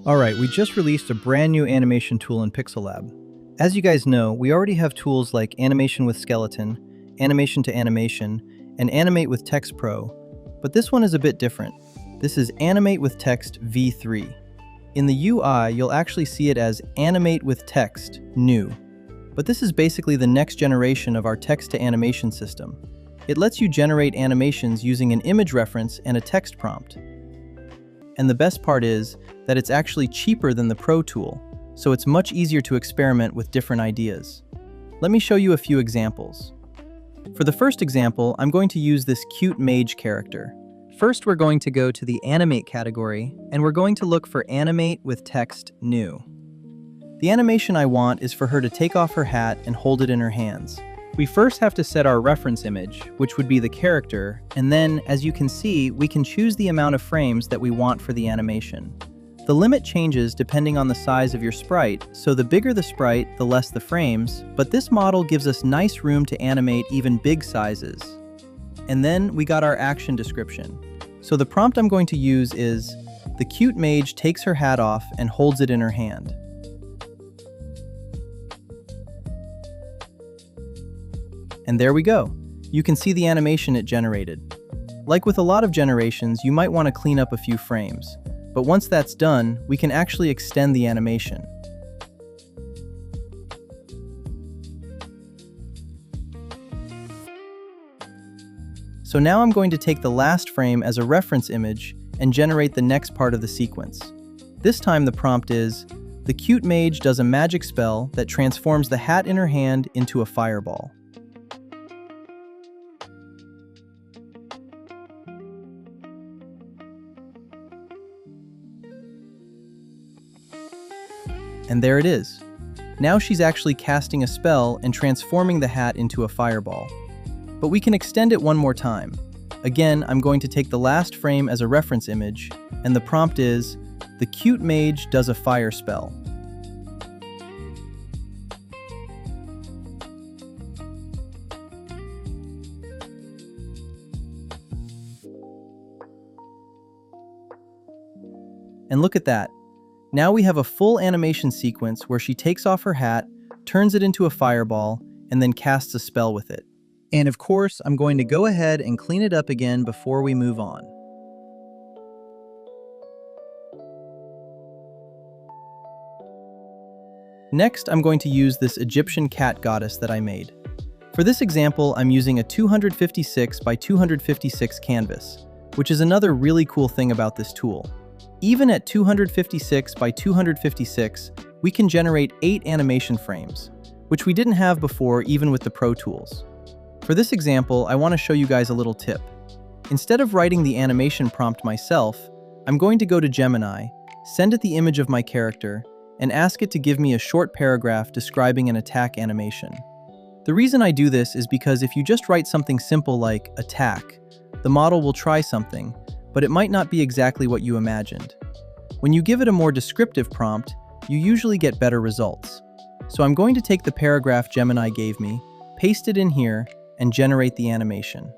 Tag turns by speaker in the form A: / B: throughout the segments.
A: Alright, we just released a brand new animation tool in Pixel Lab. As you guys know, we already have tools like Animation with Skeleton, Animation to Animation, and Animate with Text Pro, but this one is a bit different. This is Animate with Text v3. In the UI, you'll actually see it as Animate with Text New. But this is basically the next generation of our text-to-animation system. It lets you generate animations using an image reference and a text prompt. And the best part is that it's actually cheaper than the Pro tool, so it's much easier to experiment with different ideas. Let me show you a few examples. For the first example, I'm going to use this cute mage character. First, we're going to go to the Animate category, and we're going to look for Animate with Text New. The animation I want is for her to take off her hat and hold it in her hands. We first have to set our reference image, which would be the character, and then, as you can see, we can choose the amount of frames that we want for the animation. The limit changes depending on the size of your sprite, so the bigger the sprite, the less the frames, but this model gives us nice room to animate even big sizes. And then we got our action description. So the prompt I'm going to use is, the cute mage takes her hat off and holds it in her hand. And there we go. You can see the animation it generated. Like with a lot of generations, you might want to clean up a few frames. But once that's done, we can actually extend the animation. So now I'm going to take the last frame as a reference image and generate the next part of the sequence. This time the prompt is, the cute mage does a magic spell that transforms the hat in her hand into a fireball. And there it is. Now she's actually casting a spell and transforming the hat into a fireball. But we can extend it one more time. Again, I'm going to take the last frame as a reference image, and the prompt is, the cute mage does a fire spell. And look at that. Now we have a full animation sequence where she takes off her hat, turns it into a fireball, and then casts a spell with it. And of course, I'm going to go ahead and clean it up again before we move on. Next, I'm going to use this Egyptian cat goddess that I made. For this example, I'm using a 256 by 256 canvas, which is another really cool thing about this tool. Even at 256 by 256, we can generate 8 animation frames, which we didn't have before even with the Pro tools. For this example, I want to show you guys a little tip. Instead of writing the animation prompt myself, I'm going to go to Gemini, send it the image of my character, and ask it to give me a short paragraph describing an attack animation. The reason I do this is because if you just write something simple like attack, the model will try something, but it might not be exactly what you imagined. When you give it a more descriptive prompt, you usually get better results. So I'm going to take the paragraph Gemini gave me, paste it in here, and generate the animation.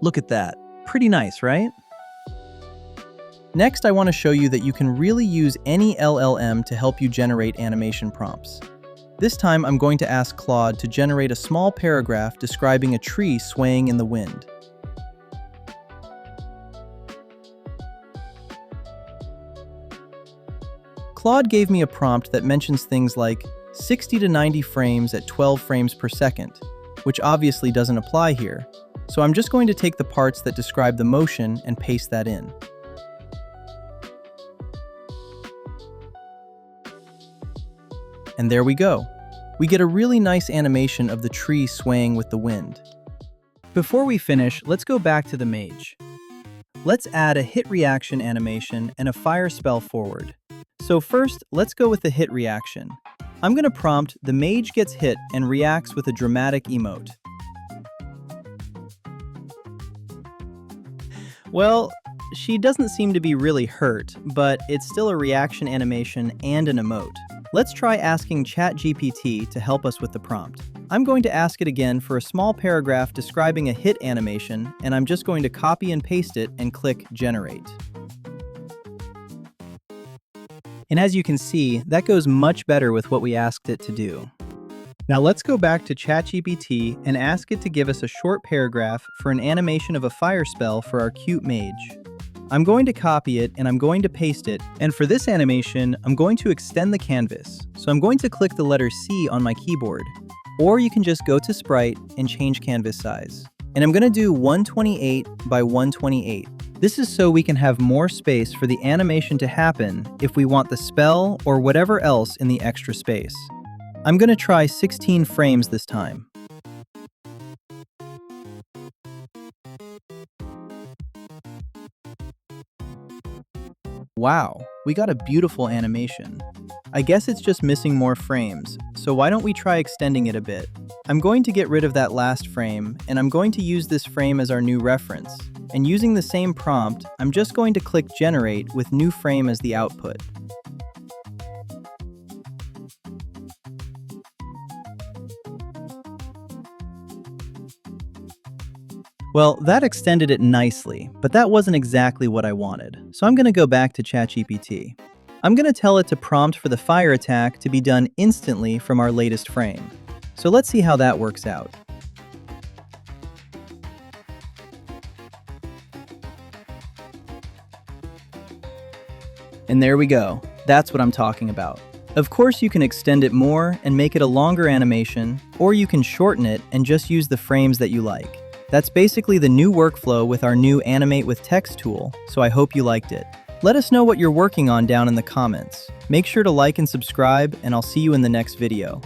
A: Look at that. Pretty nice, right? Next, I want to show you that you can really use any LLM to help you generate animation prompts. This time, I'm going to ask Claude to generate a small paragraph describing a tree swaying in the wind. Claude gave me a prompt that mentions things like 60 to 90 frames at 12 frames per second, which obviously doesn't apply here, so I'm just going to take the parts that describe the motion and paste that in. And there we go. We get a really nice animation of the tree swaying with the wind. Before we finish, let's go back to the mage. Let's add a hit reaction animation and a fire spell forward. So first, let's go with the hit reaction. I'm going to prompt, the mage gets hit and reacts with a dramatic emote. Well, she doesn't seem to be really hurt, but it's still a reaction animation and an emote. Let's try asking ChatGPT to help us with the prompt. I'm going to ask it again for a small paragraph describing a hit animation, and I'm just going to copy and paste it and click Generate. And as you can see, that goes much better with what we asked it to do. Now let's go back to ChatGPT and ask it to give us a short paragraph for an animation of a fire spell for our cute mage. I'm going to copy it and I'm going to paste it, and for this animation, I'm going to extend the canvas. So I'm going to click the letter C on my keyboard, or you can just go to Sprite and change canvas size. And I'm going to do 128 by 128. This is so we can have more space for the animation to happen if we want the spell or whatever else in the extra space. I'm going to try 16 frames this time. Wow, we got a beautiful animation. I guess it's just missing more frames, so why don't we try extending it a bit? I'm going to get rid of that last frame, and I'm going to use this frame as our new reference. And using the same prompt, I'm just going to click Generate with new frame as the output. Well, that extended it nicely, but that wasn't exactly what I wanted. So I'm going to go back to ChatGPT. I'm going to tell it to prompt for the fire attack to be done instantly from our latest frame. So let's see how that works out. And there we go. That's what I'm talking about. Of course, you can extend it more and make it a longer animation, or you can shorten it and just use the frames that you like. That's basically the new workflow with our new Animate with Text tool, so I hope you liked it. Let us know what you're working on down in the comments. Make sure to like and subscribe, and I'll see you in the next video.